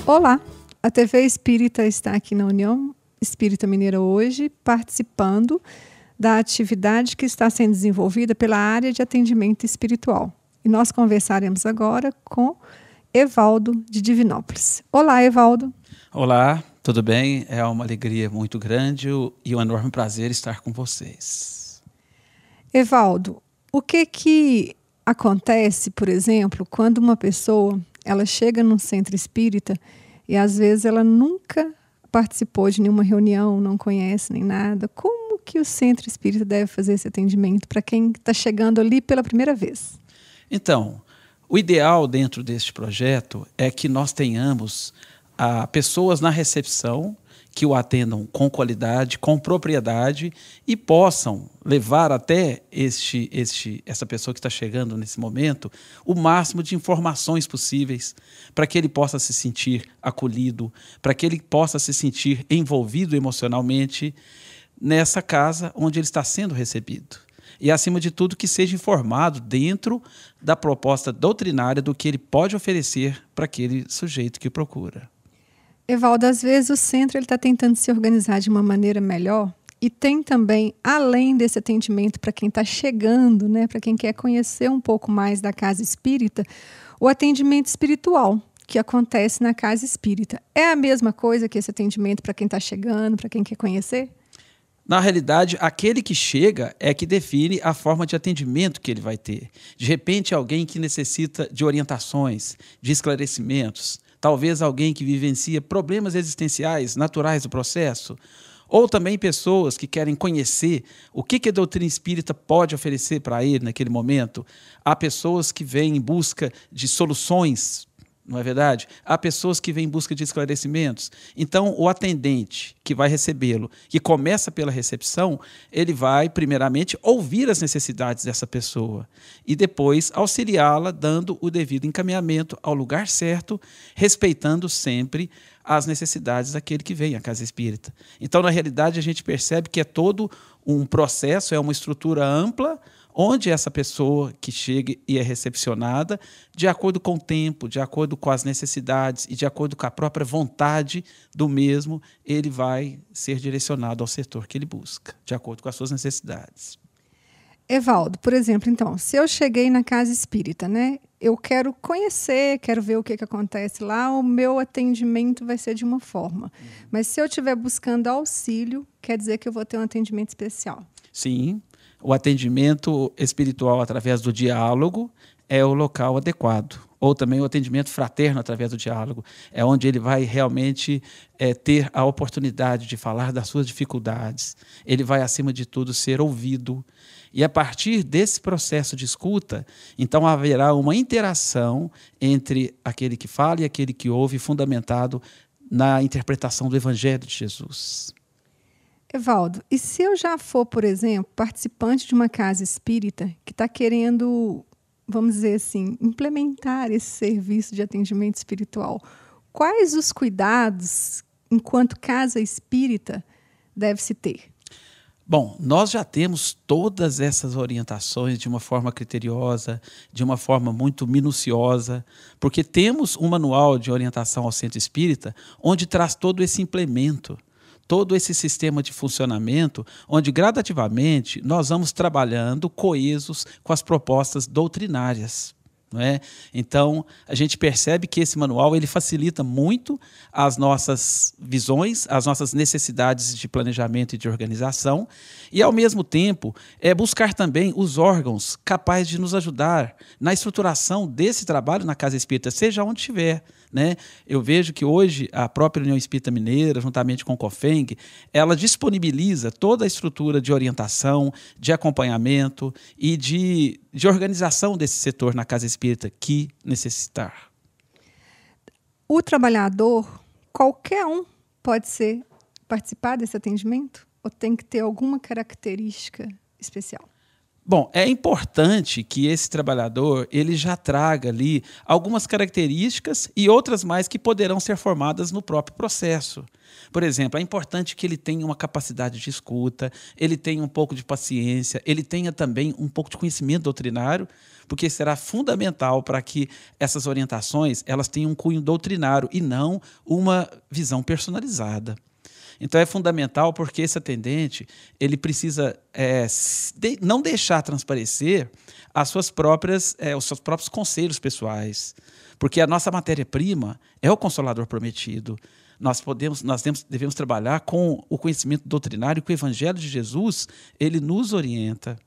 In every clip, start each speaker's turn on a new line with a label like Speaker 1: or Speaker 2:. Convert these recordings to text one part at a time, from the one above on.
Speaker 1: Olá, a TV Espírita está aqui na União Espírita Mineira hoje, participando da atividade que está sendo desenvolvida pela área de atendimento espiritual. E nós conversaremos agora com Evaldo de Divinópolis. Olá, Evaldo.
Speaker 2: Olá, tudo bem? É uma alegria muito grande e um enorme prazer estar com vocês.
Speaker 1: Evaldo, o que acontece, por exemplo, quando uma pessoa ela chega num centro espírita e às vezes ela nunca participou de nenhuma reunião, não conhece nem nada? Como que o centro espírita deve fazer esse atendimento para quem está chegando ali pela primeira vez?
Speaker 2: Então, o ideal dentro deste projeto é que nós tenhamos pessoas na recepção que o atendam com qualidade, com propriedade e possam levar até essa pessoa que está chegando nesse momento o máximo de informações possíveis para que ele possa se sentir acolhido, para que ele possa se sentir envolvido emocionalmente nessa casa onde ele está sendo recebido. E, acima de tudo, que seja informado dentro da proposta doutrinária do que ele pode oferecer para aquele sujeito que procura.
Speaker 1: Evaldo, às vezes o centro está tentando se organizar de uma maneira melhor e tem também, além desse atendimento para quem está chegando, né, para quem quer conhecer um pouco mais da casa espírita, o atendimento espiritual que acontece na casa espírita. É a mesma coisa que esse atendimento para quem está chegando, para quem quer conhecer?
Speaker 2: Na realidade, aquele que chega é que define a forma de atendimento que ele vai ter. De repente, alguém que necessita de orientações, de esclarecimentos, talvez alguém que vivencia problemas existenciais naturais do processo, ou também pessoas que querem conhecer o que a doutrina espírita pode oferecer para ele naquele momento. Há pessoas que vêm em busca de soluções, não é verdade? Há pessoas que vêm em busca de esclarecimentos. Então, o atendente que vai recebê-lo, que começa pela recepção, ele vai, primeiramente, ouvir as necessidades dessa pessoa e depois auxiliá-la, dando o devido encaminhamento ao lugar certo, respeitando sempre as necessidades daquele que vem à casa espírita. Então, na realidade, a gente percebe que é todo um processo, é uma estrutura ampla, onde essa pessoa que chega e é recepcionada, de acordo com o tempo, de acordo com as necessidades e de acordo com a própria vontade do mesmo, ele vai ser direcionado ao setor que ele busca, de acordo com as suas necessidades.
Speaker 1: Evaldo, por exemplo, então, se eu cheguei na casa espírita, né, eu quero conhecer, quero ver o que acontece lá, o meu atendimento vai ser de uma forma. Mas se eu estiver buscando auxílio, quer dizer que eu vou ter um atendimento especial.
Speaker 2: Sim. O atendimento espiritual através do diálogo é o local adequado. Ou também o atendimento fraterno através do diálogo. É onde ele vai realmente ter a oportunidade de falar das suas dificuldades. Ele vai, acima de tudo, ser ouvido. E a partir desse processo de escuta, então haverá uma interação entre aquele que fala e aquele que ouve, fundamentado na interpretação do Evangelho de Jesus.
Speaker 1: Evaldo, e se eu já for, por exemplo, participante de uma casa espírita que está querendo, vamos dizer assim, implementar esse serviço de atendimento espiritual, quais os cuidados, enquanto casa espírita, deve-se ter?
Speaker 2: Bom, nós já temos todas essas orientações de uma forma criteriosa, de uma forma muito minuciosa, porque temos um manual de orientação ao centro espírita onde traz todo esse implemento, todo esse sistema de funcionamento, onde gradativamente nós vamos trabalhando coesos com as propostas doutrinárias. Não é? Então, a gente percebe que esse manual ele facilita muito as nossas visões, as nossas necessidades de planejamento e de organização, e, ao mesmo tempo, buscar também os órgãos capazes de nos ajudar na estruturação desse trabalho na Casa Espírita, seja onde estiver. Né? Eu vejo que hoje a própria União Espírita Mineira, juntamente com o COFENG, ela disponibiliza toda a estrutura de orientação, de acompanhamento e de organização desse setor na Casa Espírita que necessitar.
Speaker 1: O trabalhador, qualquer um, pode participar desse atendimento? Ou tem que ter alguma característica especial?
Speaker 2: Bom, é importante que esse trabalhador ele já traga ali algumas características e outras mais que poderão ser formadas no próprio processo. Por exemplo, é importante que ele tenha uma capacidade de escuta, ele tenha um pouco de paciência, ele tenha também um pouco de conhecimento doutrinário, porque será fundamental para que essas orientações elas tenham um cunho doutrinário e não uma visão personalizada. Então é fundamental porque esse atendente ele precisa não deixar transparecer os seus próprios conselhos pessoais, porque a nossa matéria-prima é o Consolador prometido. Nós devemos trabalhar com o conhecimento doutrinário que o Evangelho de Jesus ele nos orienta.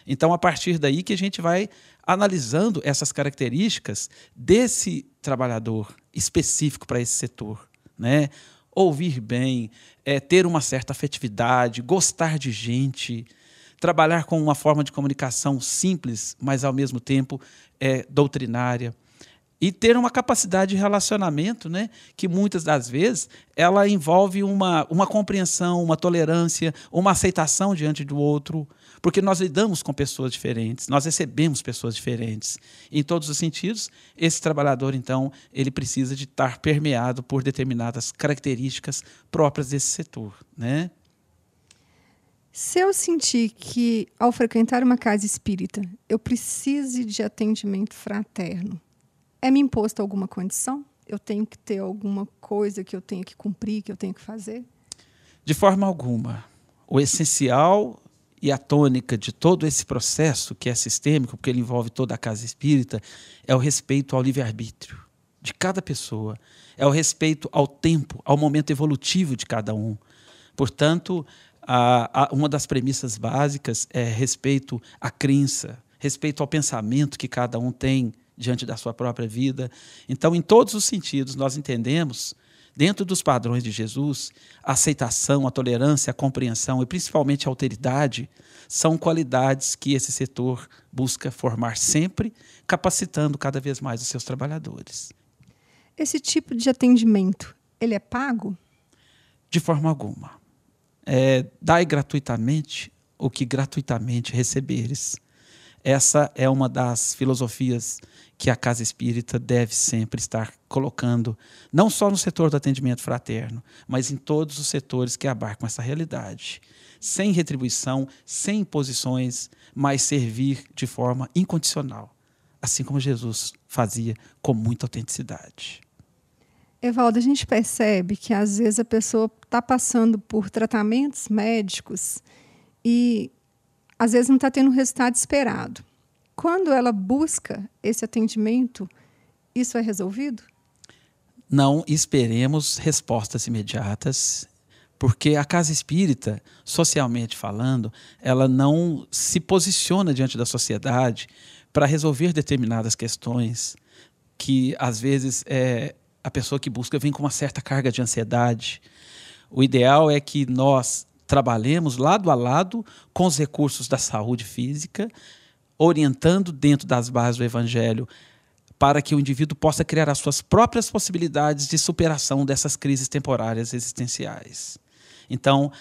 Speaker 2: Então, a partir daí que a gente vai analisando essas características desse trabalhador específico para esse setor, né? Ouvir bem, ter uma certa afetividade, gostar de gente, trabalhar com uma forma de comunicação simples, mas ao mesmo tempo doutrinária, e ter uma capacidade de relacionamento, né, que muitas das vezes ela envolve uma compreensão, uma tolerância, uma aceitação diante do outro, porque nós lidamos com pessoas diferentes, nós recebemos pessoas diferentes. Em todos os sentidos, esse trabalhador, então, ele precisa de estar permeado por determinadas características próprias desse setor, né?
Speaker 1: Se eu sentir que, ao frequentar uma casa espírita, eu precise de atendimento fraterno, é-me imposto alguma condição? Eu tenho que ter alguma coisa que eu tenho que cumprir, que eu tenho que fazer?
Speaker 2: De forma alguma. O essencial e a tônica de todo esse processo, que é sistêmico, porque ele envolve toda a casa espírita, é o respeito ao livre-arbítrio de cada pessoa, é o respeito ao tempo, ao momento evolutivo de cada um. Portanto, uma das premissas básicas é respeito à crença, respeito ao pensamento que cada um tem diante da sua própria vida. Então, em todos os sentidos, nós entendemos, dentro dos padrões de Jesus, a aceitação, a tolerância, a compreensão e principalmente a alteridade são qualidades que esse setor busca formar sempre, capacitando cada vez mais os seus trabalhadores.
Speaker 1: Esse tipo de atendimento, ele é pago?
Speaker 2: De forma alguma. Dai gratuitamente o que gratuitamente receberes. Essa é uma das filosofias que a Casa Espírita deve sempre estar colocando, não só no setor do atendimento fraterno, mas em todos os setores que abarcam essa realidade. Sem retribuição, sem imposições, mas servir de forma incondicional, assim como Jesus fazia com muita autenticidade.
Speaker 1: Evaldo, a gente percebe que às vezes a pessoa está passando por tratamentos médicos e às vezes não está tendo o resultado esperado. Quando ela busca esse atendimento, isso é resolvido?
Speaker 2: Não esperemos respostas imediatas, porque a Casa Espírita, socialmente falando, ela não se posiciona diante da sociedade para resolver determinadas questões que, às vezes, a pessoa que busca vem com uma certa carga de ansiedade. O ideal é que nós trabalhemos lado a lado com os recursos da saúde física, orientando dentro das bases do Evangelho para que o indivíduo possa criar as suas próprias possibilidades de superação dessas crises temporárias existenciais. Então,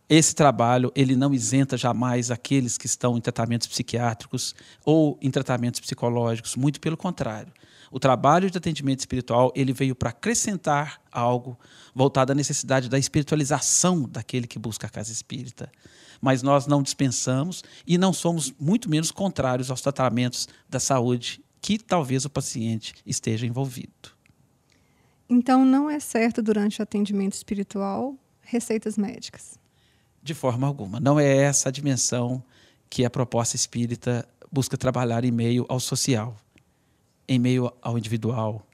Speaker 2: esse trabalho ele não isenta jamais aqueles que estão em tratamentos psiquiátricos ou em tratamentos psicológicos, muito pelo contrário. O trabalho de atendimento espiritual ele veio para acrescentar algo voltado à necessidade da espiritualização daquele que busca a casa espírita. Mas nós não dispensamos e não somos muito menos contrários aos tratamentos da saúde que talvez o paciente esteja envolvido.
Speaker 1: Então, não é certo durante o atendimento espiritual receitas médicas?
Speaker 2: De forma alguma. Não é essa a dimensão que a proposta espírita busca trabalhar em meio ao social, em meio ao individual,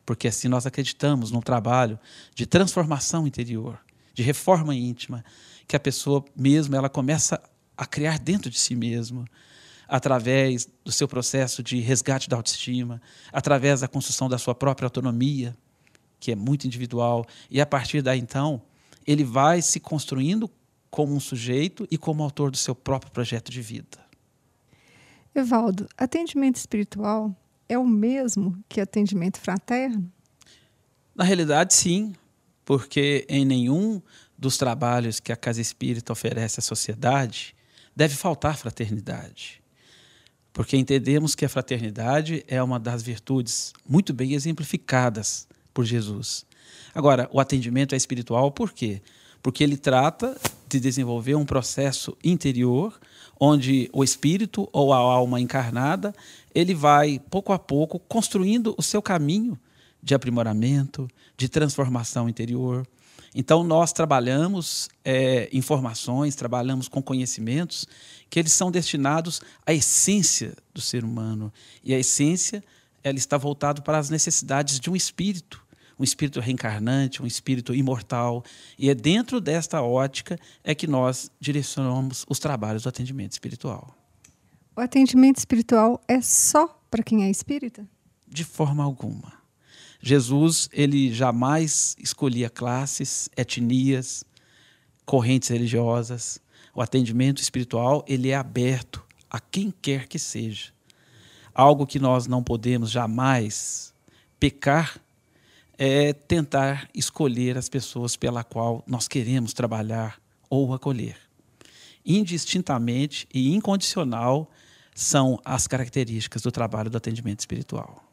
Speaker 2: porque assim nós acreditamos num trabalho de transformação interior, de reforma íntima, que a pessoa mesmo ela começa a criar dentro de si mesma, através do seu processo de resgate da autoestima, através da construção da sua própria autonomia, que é muito individual, e a partir daí então ele vai se construindo como um sujeito e como autor do seu próprio projeto de vida.
Speaker 1: Evaldo, atendimento espiritual é o mesmo que atendimento fraterno?
Speaker 2: Na realidade, sim, porque em nenhum dos trabalhos que a Casa Espírita oferece à sociedade deve faltar fraternidade. porque entendemos que a fraternidade é uma das virtudes muito bem exemplificadas por Jesus. Agora, o atendimento é espiritual por quê? Porque ele trata de desenvolver um processo interior, onde o espírito ou a alma encarnada, ele vai, pouco a pouco, construindo o seu caminho de aprimoramento, de transformação interior. Então, nós trabalhamos informações, trabalhamos com conhecimentos que eles são destinados à essência do ser humano. E a essência, ela está voltada para as necessidades de um espírito reencarnante, um espírito imortal. E é dentro desta ótica que nós direcionamos os trabalhos do atendimento espiritual.
Speaker 1: O atendimento espiritual é só para quem é espírita?
Speaker 2: De forma alguma. Jesus, ele jamais escolhia classes, etnias, correntes religiosas. O atendimento espiritual, ele é aberto a quem quer que seja. Algo que nós não podemos jamais pecar é tentar escolher as pessoas pela qual nós queremos trabalhar ou acolher. Indistintamente e incondicional são as características do trabalho do atendimento espiritual.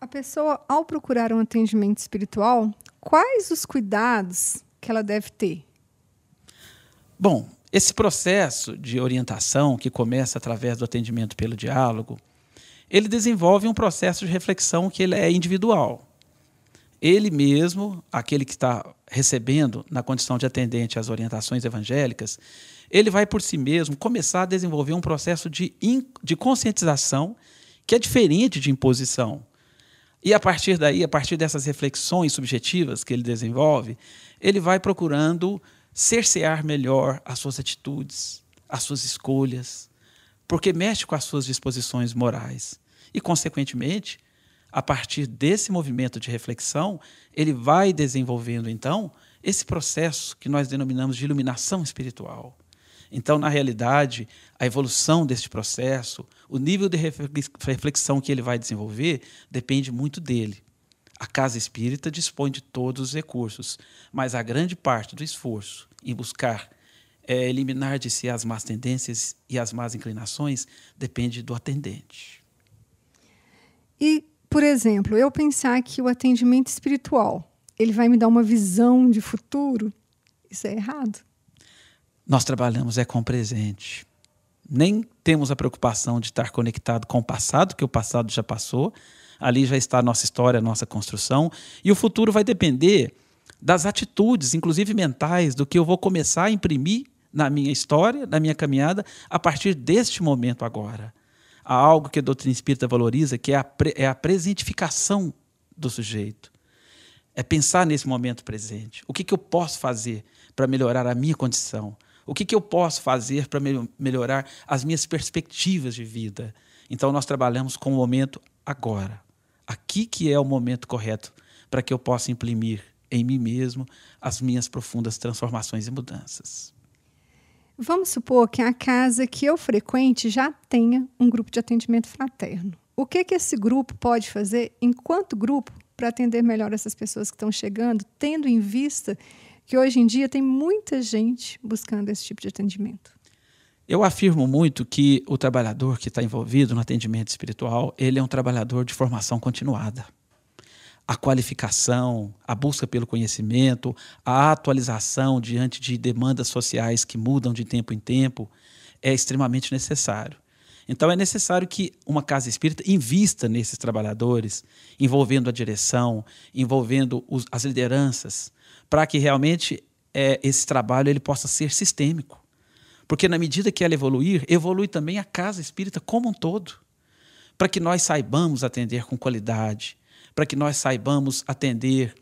Speaker 1: A pessoa, ao procurar um atendimento espiritual, quais os cuidados que ela deve ter?
Speaker 2: Bom, esse processo de orientação, que começa através do atendimento pelo diálogo, ele desenvolve um processo de reflexão que ele é individual. Ele mesmo, aquele que está recebendo na condição de atendente as orientações evangélicas, ele vai por si mesmo começar a desenvolver um processo de conscientização que é diferente de imposição. E a partir daí, a partir dessas reflexões subjetivas que ele desenvolve, ele vai procurando cercear melhor as suas atitudes, as suas escolhas, porque mexe com as suas disposições morais. E, consequentemente, a partir desse movimento de reflexão, ele vai desenvolvendo, então, esse processo que nós denominamos de iluminação espiritual. Então, na realidade, a evolução deste processo, o nível de reflexão que ele vai desenvolver, depende muito dele. A casa espírita dispõe de todos os recursos, mas a grande parte do esforço em buscar eliminar de si as más tendências e as más inclinações depende do atendente.
Speaker 1: E, por exemplo, eu pensar que o atendimento espiritual ele vai me dar uma visão de futuro, isso é errado?
Speaker 2: Nós trabalhamos com o presente. Nem temos a preocupação de estar conectado com o passado, que o passado já passou. Ali já está a nossa história, a nossa construção. E o futuro vai depender das atitudes, inclusive mentais, do que eu vou começar a imprimir na minha história, na minha caminhada, a partir deste momento agora. Há algo que a doutrina espírita valoriza, que é a presentificação do sujeito. É pensar nesse momento presente. O que eu posso fazer para melhorar a minha condição? O que eu posso fazer para melhorar as minhas perspectivas de vida? Então, nós trabalhamos com o momento agora. Aqui que é o momento correto para que eu possa imprimir em mim mesmo as minhas profundas transformações e mudanças.
Speaker 1: Vamos supor que a casa que eu frequente já tenha um grupo de atendimento fraterno. O que esse grupo pode fazer, enquanto grupo, para atender melhor essas pessoas que estão chegando, tendo em vista que hoje em dia tem muita gente buscando esse tipo de atendimento?
Speaker 2: Eu afirmo muito que o trabalhador que está envolvido no atendimento espiritual, ele é um trabalhador de formação continuada. A qualificação, a busca pelo conhecimento, a atualização diante de demandas sociais que mudam de tempo em tempo é extremamente necessário. Então, é necessário que uma casa espírita invista nesses trabalhadores, envolvendo a direção, envolvendo as lideranças, para que realmente esse trabalho ele possa ser sistêmico. Porque na medida que ela evoluir, evolui também a casa espírita como um todo, para que nós saibamos atender com qualidade, para que nós saibamos atender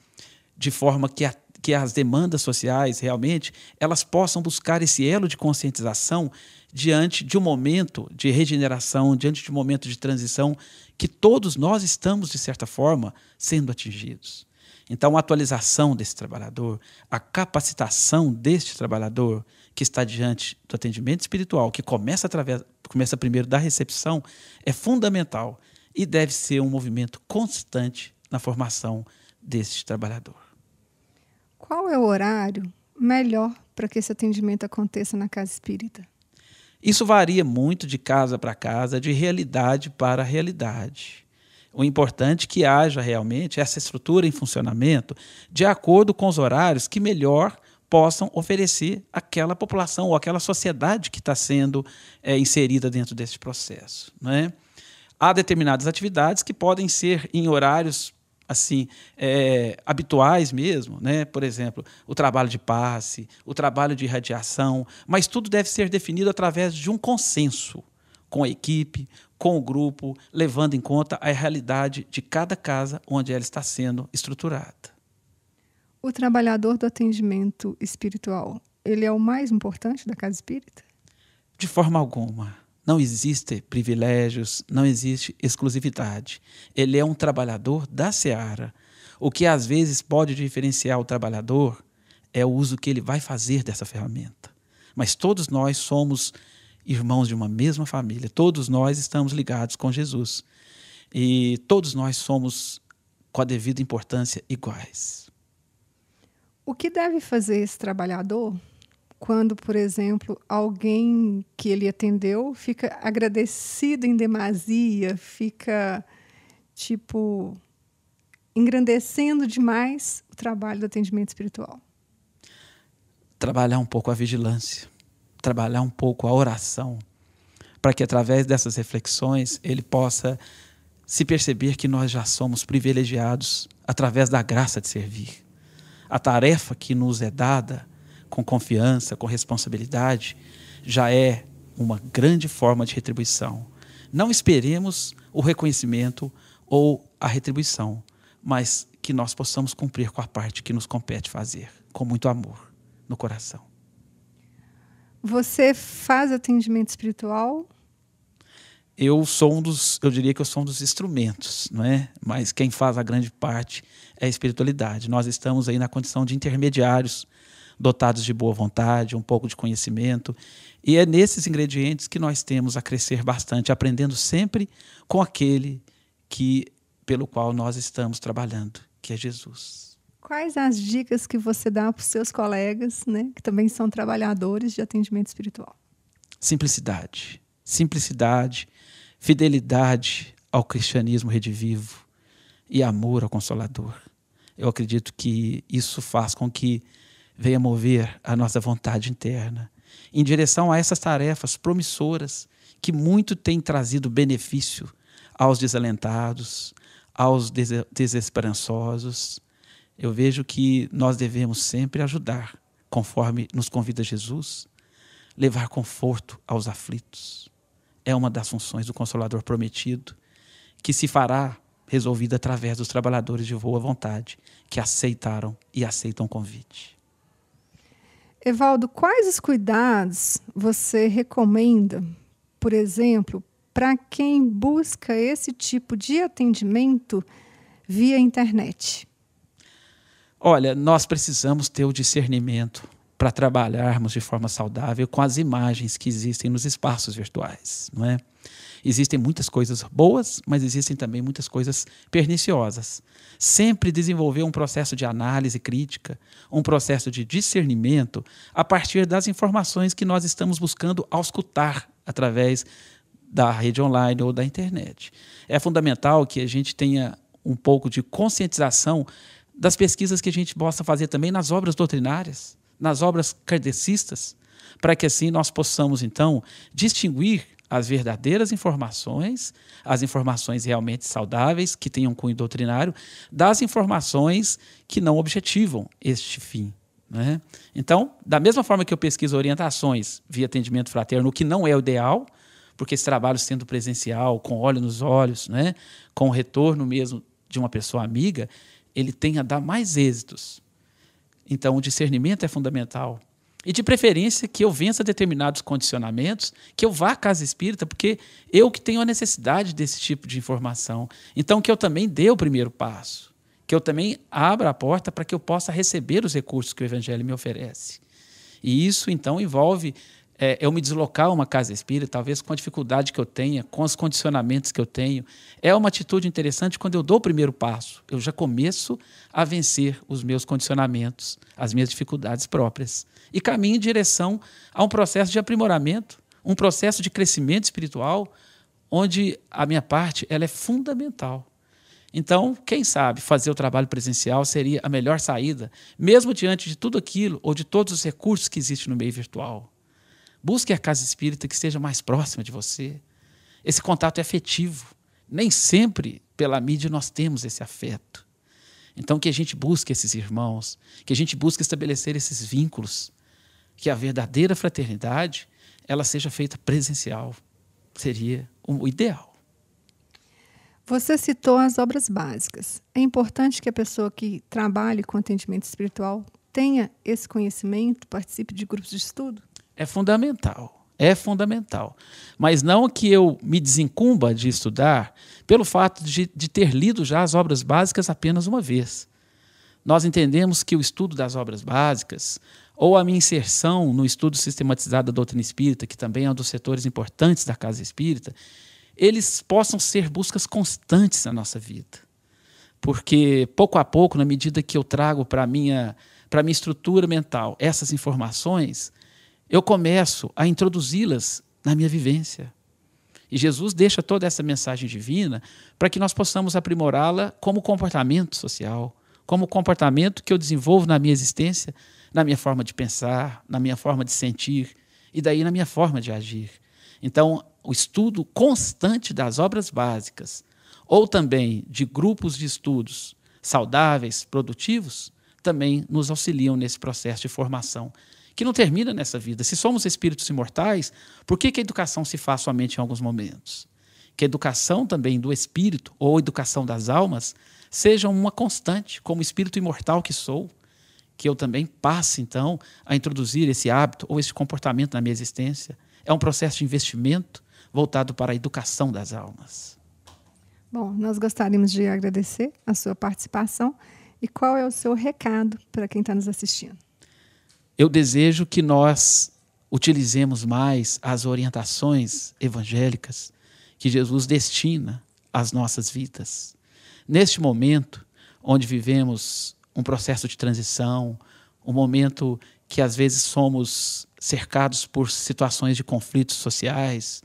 Speaker 2: de forma que as demandas sociais realmente elas possam buscar esse elo de conscientização diante de um momento de regeneração, diante de um momento de transição que todos nós estamos, de certa forma, sendo atingidos. Então, a atualização desse trabalhador, a capacitação deste trabalhador que está diante do atendimento espiritual, que começa primeiro da recepção, é fundamental e deve ser um movimento constante na formação deste trabalhador.
Speaker 1: Qual é o horário melhor para que esse atendimento aconteça na casa espírita?
Speaker 2: Isso varia muito de casa para casa, de realidade para realidade. O importante é que haja realmente essa estrutura em funcionamento de acordo com os horários que melhor possam oferecer àquela população ou àquela sociedade que está sendo inserida dentro desse processo, não é? Há determinadas atividades que podem ser em horários assim habituais mesmo, né? Por exemplo, o trabalho de passe, o trabalho de irradiação, mas tudo deve ser definido através de um consenso com a equipe, com o grupo, levando em conta a realidade de cada casa onde ela está sendo estruturada.
Speaker 1: O trabalhador do atendimento espiritual, ele é o mais importante da casa espírita?
Speaker 2: De forma alguma. Não existe privilégios, não existe exclusividade. Ele é um trabalhador da seara. O que às vezes pode diferenciar o trabalhador é o uso que ele vai fazer dessa ferramenta. Mas todos nós somos irmãos de uma mesma família, todos nós estamos ligados com Jesus. E todos nós somos, com a devida importância, iguais.
Speaker 1: O que deve fazer esse trabalhador quando, por exemplo, alguém que ele atendeu fica agradecido em demasia, fica, engrandecendo demais o trabalho do atendimento espiritual?
Speaker 2: Trabalhar um pouco a vigilância, trabalhar um pouco a oração, para que através dessas reflexões ele possa se perceber que nós já somos privilegiados através da graça de servir. A tarefa que nos é dada com confiança, com responsabilidade, já é uma grande forma de retribuição. Não esperemos o reconhecimento ou a retribuição, mas que nós possamos cumprir com a parte que nos compete fazer, com muito amor no coração.
Speaker 1: Você faz atendimento espiritual?
Speaker 2: Eu diria que eu sou um dos instrumentos, não é? Mas quem faz a grande parte é a espiritualidade. Nós estamos aí na condição de intermediários, dotados de boa vontade, um pouco de conhecimento, e é nesses ingredientes que nós temos a crescer bastante, aprendendo sempre com aquele pelo qual nós estamos trabalhando, que é Jesus.
Speaker 1: Quais as dicas que você dá para os seus colegas, né, que também são trabalhadores de atendimento espiritual?
Speaker 2: Simplicidade, fidelidade ao cristianismo redivivo e amor ao Consolador. Eu acredito que isso faz com que venha mover a nossa vontade interna em direção a essas tarefas promissoras que muito têm trazido benefício aos desalentados, aos desesperançosos. Eu vejo que nós devemos sempre ajudar, conforme nos convida Jesus, levar conforto aos aflitos. É uma das funções do Consolador prometido, que se fará resolvida através dos trabalhadores de boa vontade, que aceitaram e aceitam o convite.
Speaker 1: Evaldo, quais os cuidados você recomenda, por exemplo, para quem busca esse tipo de atendimento via internet?
Speaker 2: Olha, nós precisamos ter o discernimento para trabalharmos de forma saudável com as imagens que existem nos espaços virtuais, não é? Existem muitas coisas boas, mas existem também muitas coisas perniciosas. Sempre desenvolver um processo de análise crítica, um processo de discernimento a partir das informações que nós estamos buscando auscultar através da rede online ou da internet. É fundamental que a gente tenha um pouco de conscientização das pesquisas que a gente possa fazer também nas obras doutrinárias, nas obras kardecistas, para que assim nós possamos, então, distinguir as verdadeiras informações, as informações realmente saudáveis, que tenham cunho doutrinário, das informações que não objetivam este fim, né? Então, da mesma forma que eu pesquiso orientações via atendimento fraterno, o que não é o ideal, porque esse trabalho sendo presencial, com olho nos olhos, né, com o retorno mesmo de uma pessoa amiga, ele tem a dar mais êxitos. Então, o discernimento é fundamental. E, de preferência, que eu vença determinados condicionamentos, que eu vá à casa espírita, porque eu que tenho a necessidade desse tipo de informação. Então, que eu também dê o primeiro passo, que eu também abra a porta para que eu possa receber os recursos que o Evangelho me oferece. E isso, então, envolve eu me deslocar a uma casa espírita, talvez com a dificuldade que eu tenha, com os condicionamentos que eu tenho. É uma atitude interessante quando eu dou o primeiro passo. Eu já começo a vencer os meus condicionamentos, as minhas dificuldades próprias. E caminho em direção a um processo de aprimoramento, um processo de crescimento espiritual onde a minha parte ela é fundamental. Então, quem sabe fazer o trabalho presencial seria a melhor saída, mesmo diante de tudo aquilo ou de todos os recursos que existem no meio virtual. Busque a casa espírita que esteja mais próxima de você. Esse contato é afetivo. Nem sempre, pela mídia, nós temos esse afeto. Então, que a gente busque esses irmãos, que a gente busque estabelecer esses vínculos, que a verdadeira fraternidade ela seja feita presencial. Seria o ideal.
Speaker 1: Você citou as obras básicas. É importante que a pessoa que trabalhe com atendimento espiritual tenha esse conhecimento, participe de grupos de estudo?
Speaker 2: É fundamental. É fundamental. Mas não que eu me desincumba de estudar pelo fato de ter lido já as obras básicas apenas uma vez. Nós entendemos que o estudo das obras básicas, ou a minha inserção no estudo sistematizado da doutrina espírita, que também é um dos setores importantes da casa espírita, eles possam ser buscas constantes na nossa vida. Porque, pouco a pouco, na medida que eu trago para a minha estrutura mental essas informações, eu começo a introduzi-las na minha vivência. E Jesus deixa toda essa mensagem divina para que nós possamos aprimorá-la como comportamento social, como comportamento que eu desenvolvo na minha existência, na minha forma de pensar, na minha forma de sentir e daí na minha forma de agir. Então, o estudo constante das obras básicas ou também de grupos de estudos saudáveis, produtivos, também nos auxiliam nesse processo de formação, que não termina nessa vida. Se somos espíritos imortais, por que a educação se faz somente em alguns momentos? Que a educação também do espírito, ou a educação das almas, seja uma constante, como espírito imortal que sou, que eu também passe, então, a introduzir esse hábito ou esse comportamento na minha existência. É um processo de investimento voltado para a educação das almas.
Speaker 1: Bom, nós gostaríamos de agradecer a sua participação. E qual é o seu recado para quem está nos assistindo?
Speaker 2: Eu desejo que nós utilizemos mais as orientações evangélicas que Jesus destina às nossas vidas. Neste momento, onde vivemos um processo de transição, um momento que às vezes somos cercados por situações de conflitos sociais,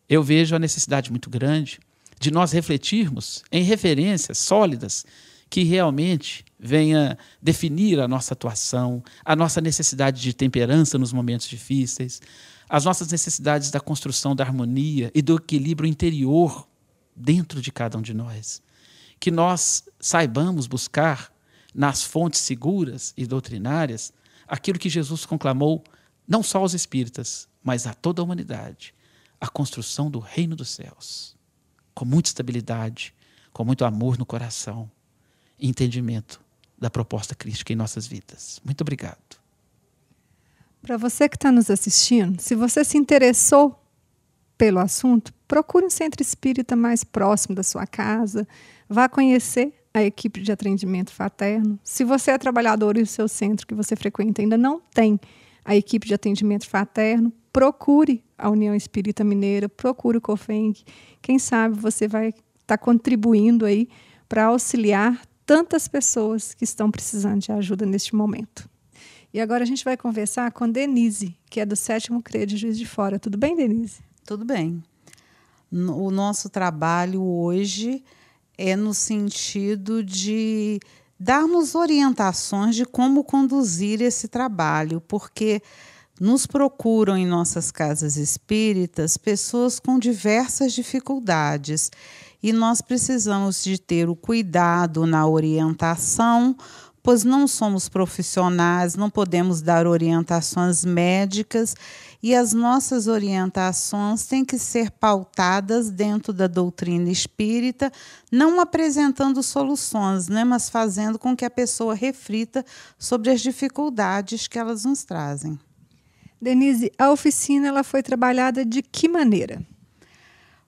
Speaker 2: eu vejo a necessidade muito grande de nós refletirmos em referências sólidas que realmente venha definir a nossa atuação, a nossa necessidade de temperança nos momentos difíceis, as nossas necessidades da construção da harmonia e do equilíbrio interior dentro de cada um de nós. Que nós saibamos buscar nas fontes seguras e doutrinárias aquilo que Jesus conclamou não só aos espíritas, mas a toda a humanidade, a construção do reino dos céus, com muita estabilidade, com muito amor no coração e entendimento da proposta crística em nossas vidas. Muito obrigado.
Speaker 1: Para você que está nos assistindo, se você se interessou pelo assunto, procure um centro espírita mais próximo da sua casa, vá conhecer a equipe de atendimento fraterno. Se você é trabalhador e o seu centro que você frequenta ainda não tem a equipe de atendimento fraterno, procure a União Espírita Mineira, procure o COFENG. Quem sabe você vai estar contribuindo aí para auxiliar tantas pessoas que estão precisando de ajuda neste momento. E agora a gente vai conversar com Denise, que é do 7º CRE de Juiz de Fora. Tudo bem, Denise?
Speaker 3: Tudo bem. O nosso trabalho hoje é no sentido de darmos orientações de como conduzir esse trabalho, porque nos procuram em nossas casas espíritas pessoas com diversas dificuldades e nós precisamos de ter o cuidado na orientação, pois não somos profissionais, não podemos dar orientações médicas e as nossas orientações têm que ser pautadas dentro da doutrina espírita, não apresentando soluções, né, mas fazendo com que a pessoa reflita sobre as dificuldades que elas nos trazem.
Speaker 1: Denise, a oficina ela foi trabalhada de que maneira?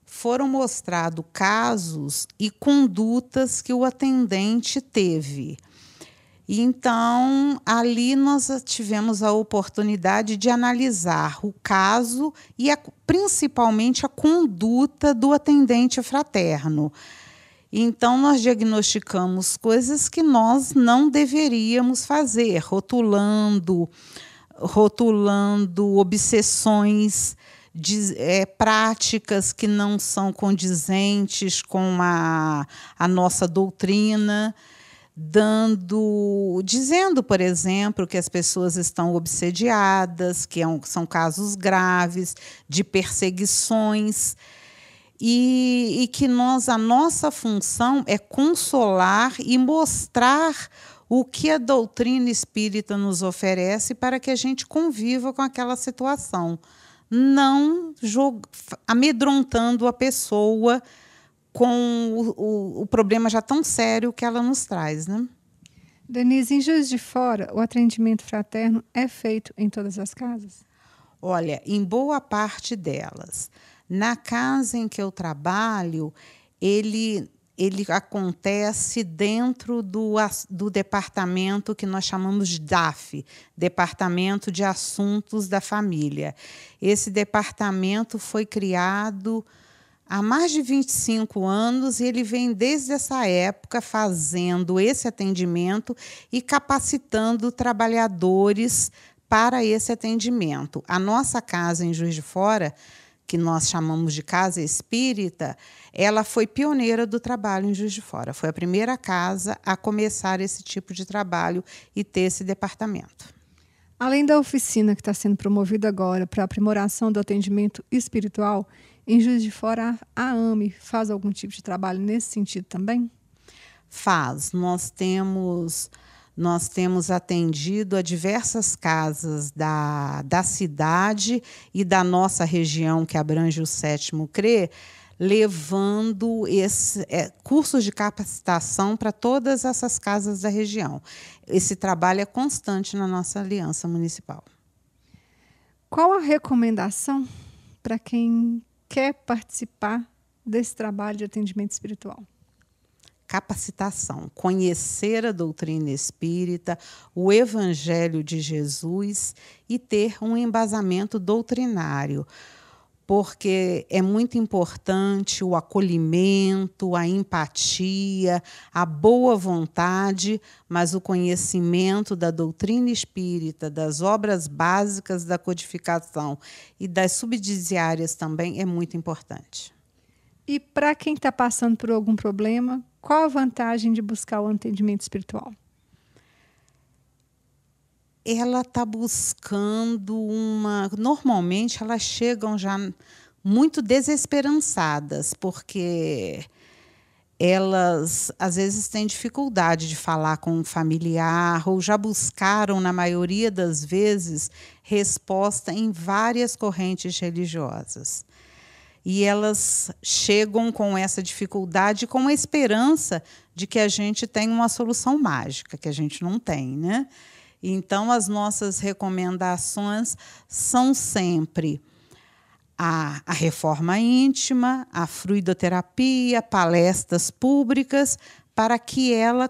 Speaker 3: Foram mostrados casos e condutas que o atendente teve. Então, ali nós tivemos a oportunidade de analisar o caso e principalmente a conduta do atendente fraterno. Então, nós diagnosticamos coisas que nós não deveríamos fazer, rotulando obsessões práticas que não são condizentes com a nossa doutrina, dizendo, por exemplo, que as pessoas estão obsediadas, que são casos graves de perseguições, e que a nossa função é consolar e mostrar o que a doutrina espírita nos oferece para que a gente conviva com aquela situação, não amedrontando a pessoa com o problema já tão sério que ela nos traz, né?
Speaker 1: Denise, em Juiz de Fora, o atendimento fraterno é feito em todas as casas?
Speaker 3: Olha, em boa parte delas. Na casa em que eu trabalho, ele acontece dentro do departamento que nós chamamos de DAF, Departamento de Assuntos da Família. Esse departamento foi criado há mais de 25 anos e ele vem desde essa época fazendo esse atendimento e capacitando trabalhadores para esse atendimento. A nossa casa em Juiz de Fora, que nós chamamos de Casa Espírita, ela foi pioneira do trabalho em Juiz de Fora. Foi a primeira casa a começar esse tipo de trabalho e ter esse departamento.
Speaker 1: Além da oficina que está sendo promovida agora para aprimoração do atendimento espiritual, em Juiz de Fora, a AME faz algum tipo de trabalho nesse sentido também?
Speaker 3: Faz. Nós temos atendido a diversas casas da cidade e da nossa região, que abrange o 7º CRE, levando cursos de capacitação para todas essas casas da região. Esse trabalho é constante na nossa aliança municipal.
Speaker 1: Qual a recomendação para quem quer participar desse trabalho de atendimento espiritual?
Speaker 3: Capacitação, conhecer a doutrina espírita, o Evangelho de Jesus e ter um embasamento doutrinário, porque é muito importante o acolhimento, a empatia, a boa vontade, mas o conhecimento da doutrina espírita, das obras básicas da codificação e das subsidiárias também é muito importante.
Speaker 1: E para quem está passando por algum problema, qual a vantagem de buscar o atendimento espiritual?
Speaker 3: Ela está buscando Normalmente, elas chegam já muito desesperançadas, porque elas, às vezes, têm dificuldade de falar com um familiar, ou já buscaram, na maioria das vezes, resposta em várias correntes religiosas. E elas chegam com essa dificuldade, com a esperança de que a gente tem uma solução mágica, que a gente não tem, né? Então, as nossas recomendações são sempre a reforma íntima, a fluidoterapia, palestras públicas, para que ela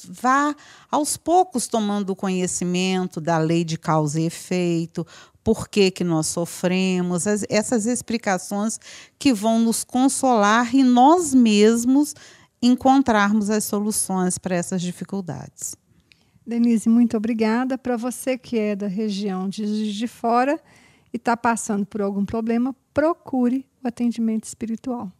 Speaker 3: vá, aos poucos, tomando conhecimento da lei de causa e efeito, por que nós sofremos, essas explicações que vão nos consolar e nós mesmos encontrarmos as soluções para essas dificuldades.
Speaker 1: Denise, muito obrigada. Para você que é da região de Juiz de Fora e está passando por algum problema, procure o atendimento espiritual.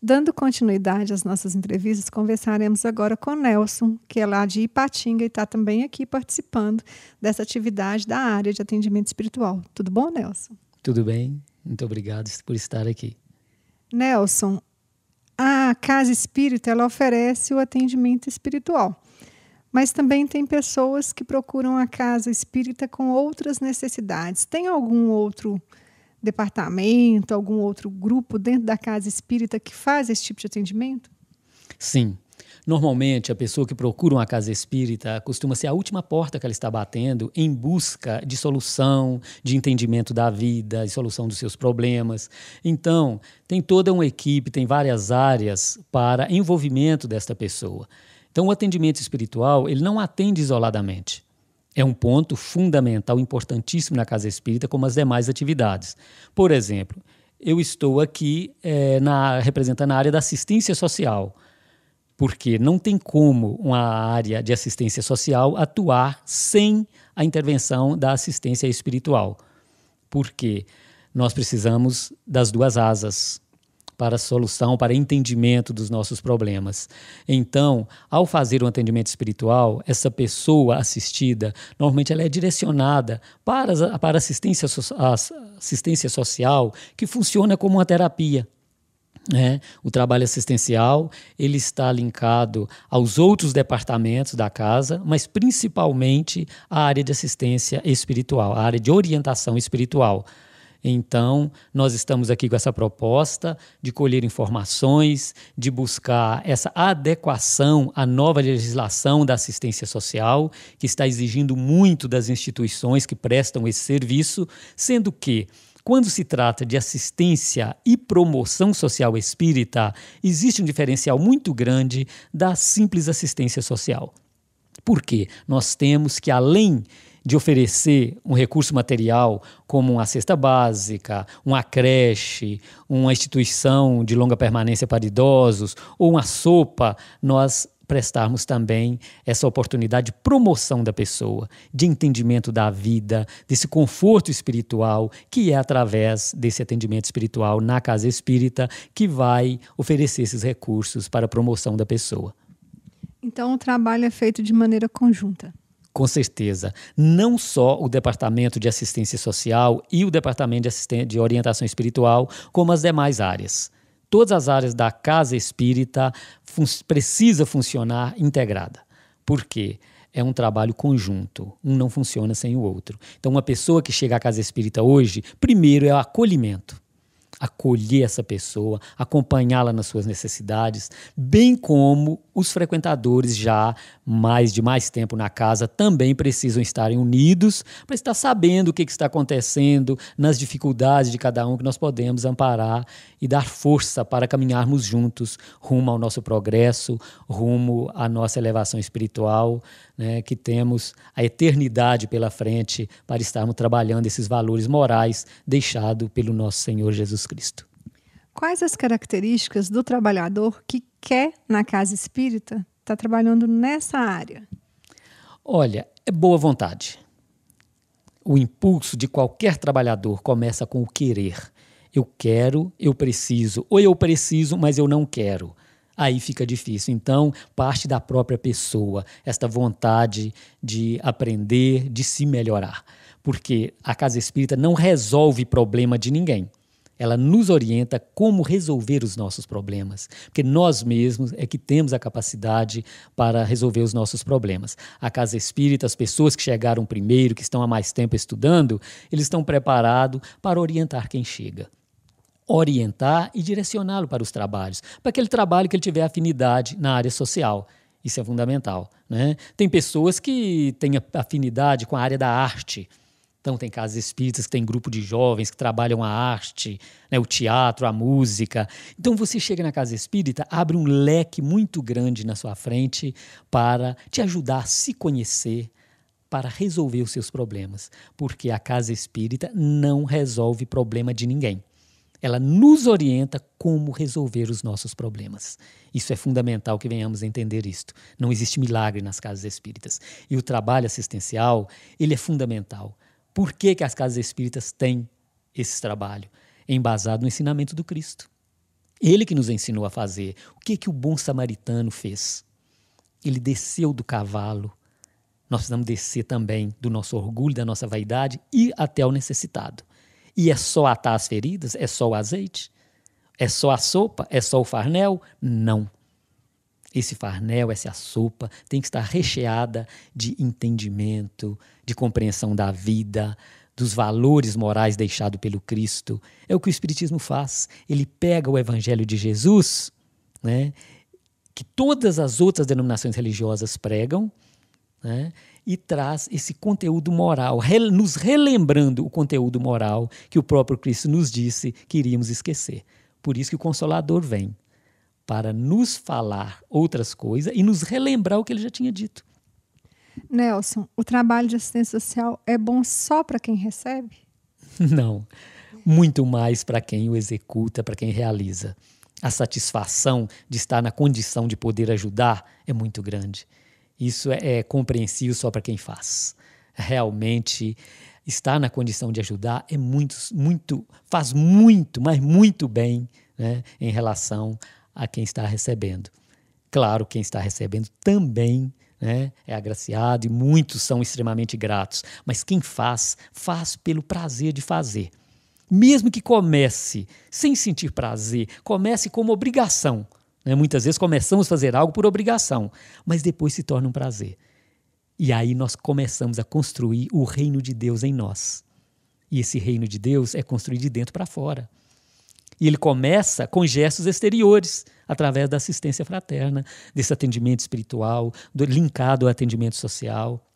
Speaker 1: Dando continuidade às nossas entrevistas, conversaremos agora com Nelson, que é lá de Ipatinga e está também aqui participando dessa atividade da área de atendimento espiritual. Tudo bom, Nelson?
Speaker 4: Tudo bem, muito obrigado por estar aqui.
Speaker 1: Nelson, a Casa Espírita ela oferece o atendimento espiritual, mas também tem pessoas que procuram a Casa Espírita com outras necessidades. Tem algum outro departamento, algum outro grupo dentro da Casa Espírita que faz esse tipo de atendimento?
Speaker 4: Sim. Normalmente, a pessoa que procura uma casa espírita costuma ser a última porta que ela está batendo em busca de solução, de entendimento da vida, de solução dos seus problemas. Então, tem toda uma equipe, tem várias áreas para envolvimento desta pessoa. Então, o atendimento espiritual, ele não atende isoladamente. É um ponto fundamental, importantíssimo na casa espírita, como as demais atividades. Por exemplo, eu estou aqui representando a área da assistência social, porque não tem como uma área de assistência social atuar sem a intervenção da assistência espiritual. Porque nós precisamos das duas asas para a solução, para entendimento dos nossos problemas. Então, ao fazer um atendimento espiritual, essa pessoa assistida, normalmente ela é direcionada para a assistência social, que funciona como uma terapia. O trabalho assistencial ele está linkado aos outros departamentos da casa, mas principalmente à área de assistência espiritual, à área de orientação espiritual. Então, nós estamos aqui com essa proposta de colher informações, de buscar essa adequação à nova legislação da assistência social, que está exigindo muito das instituições que prestam esse serviço, sendo que, quando se trata de assistência e promoção social espírita, existe um diferencial muito grande da simples assistência social. Por quê? Nós temos que, além de oferecer um recurso material como uma cesta básica, uma creche, uma instituição de longa permanência para idosos ou uma sopa, nós prestarmos também essa oportunidade de promoção da pessoa, de entendimento da vida, desse conforto espiritual, que é através desse atendimento espiritual na casa espírita que vai oferecer esses recursos para a promoção da pessoa.
Speaker 1: Então, o trabalho é feito de maneira conjunta.
Speaker 4: Com certeza. Não só o Departamento de Assistência Social e o Departamento de Orientação Espiritual, como as demais áreas. Todas as áreas da casa espírita precisa funcionar integrada. Por quê? É um trabalho conjunto. Um não funciona sem o outro. Então, uma pessoa que chega à casa espírita hoje, primeiro é o acolhimento. Acolher essa pessoa, acompanhá-la nas suas necessidades, bem como os frequentadores já de mais tempo na casa também precisam estar unidos para estar sabendo o que está acontecendo, nas dificuldades de cada um, que nós podemos amparar e dar força para caminharmos juntos rumo ao nosso progresso, rumo à nossa elevação espiritual, né, que temos a eternidade pela frente para estarmos trabalhando esses valores morais deixados pelo nosso Senhor Jesus Cristo.
Speaker 1: Quais as características do trabalhador que quer, na casa espírita, estar trabalhando nessa área?
Speaker 4: Olha, é boa vontade. O impulso de qualquer trabalhador começa com o querer. Eu quero, eu preciso, ou eu preciso, mas eu não quero. Aí fica difícil. Então, parte da própria pessoa, esta vontade de aprender, de se melhorar. Porque a casa espírita não resolve problema de ninguém. Ela nos orienta como resolver os nossos problemas, porque nós mesmos é que temos a capacidade para resolver os nossos problemas. A casa espírita, as pessoas que chegaram primeiro, que estão há mais tempo estudando, eles estão preparados para orientar quem chega. Orientar e direcioná-lo para os trabalhos, para aquele trabalho que ele tiver afinidade na área social. Isso é fundamental, né? Tem pessoas que têm afinidade com a área da arte. Então, tem casas espíritas que tem grupo de jovens que trabalham a arte, né, o teatro, a música. Então, você chega na casa espírita, abre um leque muito grande na sua frente para te ajudar a se conhecer, para resolver os seus problemas. Porque a casa espírita não resolve problema de ninguém. Ela nos orienta como resolver os nossos problemas. Isso é fundamental que venhamos a entender isto. Não existe milagre nas casas espíritas. E o trabalho assistencial, ele é fundamental. Por que as casas espíritas têm esse trabalho? Embasado no ensinamento do Cristo. Ele que nos ensinou a fazer. O que o bom samaritano fez? Ele desceu do cavalo. Nós precisamos descer também do nosso orgulho, da nossa vaidade e até ao necessitado. E é só atar as feridas? É só o azeite? É só a sopa? É só o farnel? Não. Esse farnel, essa sopa, tem que estar recheada de entendimento, de compreensão da vida, dos valores morais deixados pelo Cristo. É o que o Espiritismo faz. Ele pega o Evangelho de Jesus, né, que todas as outras denominações religiosas pregam, né, e traz esse conteúdo moral, nos relembrando o conteúdo moral que o próprio Cristo nos disse que iríamos esquecer. Por isso que o Consolador vem, para nos falar outras coisas e nos relembrar o que ele já tinha dito.
Speaker 1: Nelson, o trabalho de assistência social é bom só para quem recebe?
Speaker 4: Não, muito mais para quem o executa, para quem realiza. A satisfação de estar na condição de poder ajudar é muito grande. Isso é compreensível só para quem faz. Realmente, estar na condição de ajudar é faz muito, mas muito bem, né, em relação a quem está recebendo. Claro, quem está recebendo também, né, é agraciado e muitos são extremamente gratos, mas quem faz pelo prazer de fazer. Mesmo que comece sem sentir prazer, comece como obrigação. Né? Muitas vezes começamos a fazer algo por obrigação, mas depois se torna um prazer. E aí nós começamos a construir o reino de Deus em nós. E esse reino de Deus é construído de dentro para fora. E ele começa com gestos exteriores, através da assistência fraterna, desse atendimento espiritual, linkado ao atendimento social,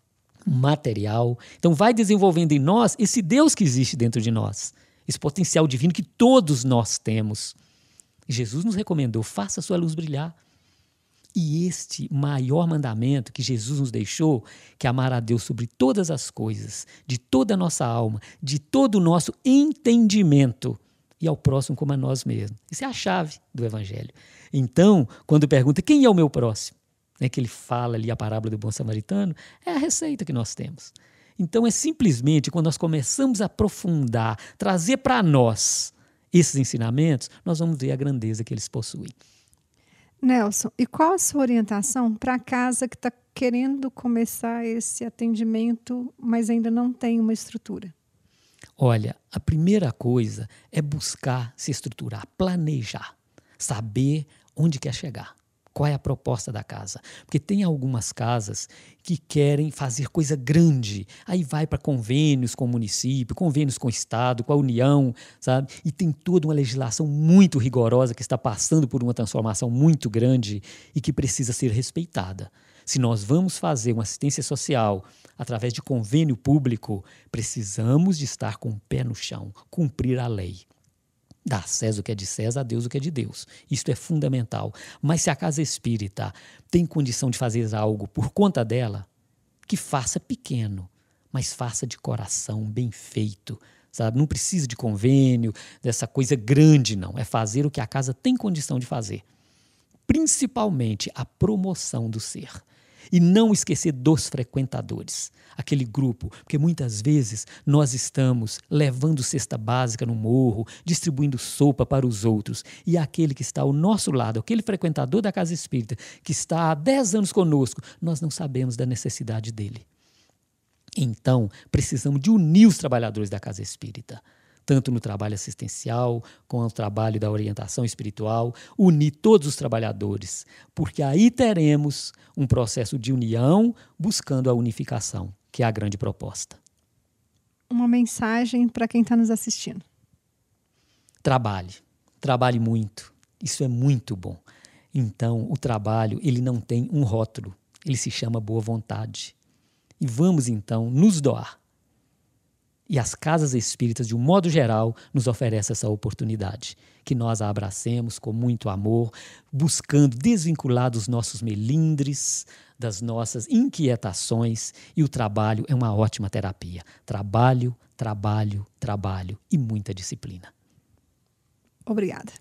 Speaker 4: material. Então vai desenvolvendo em nós esse Deus que existe dentro de nós, esse potencial divino que todos nós temos. E Jesus nos recomendou, faça a sua luz brilhar. E este maior mandamento que Jesus nos deixou, que é amar a Deus sobre todas as coisas, de toda a nossa alma, de todo o nosso entendimento, e ao próximo como a nós mesmos. Isso é a chave do Evangelho. Então, quando pergunta quem é o meu próximo, né, que ele fala ali a parábola do bom samaritano, é a receita que nós temos. Então, é simplesmente quando nós começamos a aprofundar, trazer para nós esses ensinamentos, nós vamos ver a grandeza que eles possuem.
Speaker 1: Nelson, e qual a sua orientação para a casa que está querendo começar esse atendimento, mas ainda não tem uma estrutura?
Speaker 4: Olha, a primeira coisa é buscar se estruturar, planejar, saber onde quer chegar, qual é a proposta da casa. Porque tem algumas casas que querem fazer coisa grande, aí vai para convênios com o município, convênios com o Estado, com a União, sabe? E tem toda uma legislação muito rigorosa que está passando por uma transformação muito grande e que precisa ser respeitada. Se nós vamos fazer uma assistência social através de convênio público, precisamos de estar com o pé no chão, cumprir a lei. Dar a César o que é de César, a Deus o que é de Deus. Isto é fundamental. Mas se a casa espírita tem condição de fazer algo por conta dela, que faça pequeno, mas faça de coração, bem feito. Sabe? Não precisa de convênio, dessa coisa grande, não. É fazer o que a casa tem condição de fazer. Principalmente a promoção do ser. E não esquecer dos frequentadores, aquele grupo, porque muitas vezes nós estamos levando cesta básica no morro, distribuindo sopa para os outros, e aquele que está ao nosso lado, aquele frequentador da casa espírita, que está há 10 anos conosco, nós não sabemos da necessidade dele. Então, precisamos de unir os trabalhadores da casa espírita, tanto no trabalho assistencial, com o trabalho da orientação espiritual, unir todos os trabalhadores, porque aí teremos um processo de união buscando a unificação, que é a grande proposta.
Speaker 1: Uma mensagem para quem está nos assistindo.
Speaker 4: Trabalhe muito, isso é muito bom. Então, o trabalho, ele não tem um rótulo, ele se chama boa vontade. E vamos, então, nos doar. E as casas espíritas, de um modo geral, nos oferecem essa oportunidade. Que nós a abracemos com muito amor, buscando desvincular dos nossos melindres, das nossas inquietações. E o trabalho é uma ótima terapia. Trabalho, trabalho, trabalho e muita disciplina.
Speaker 1: Obrigada.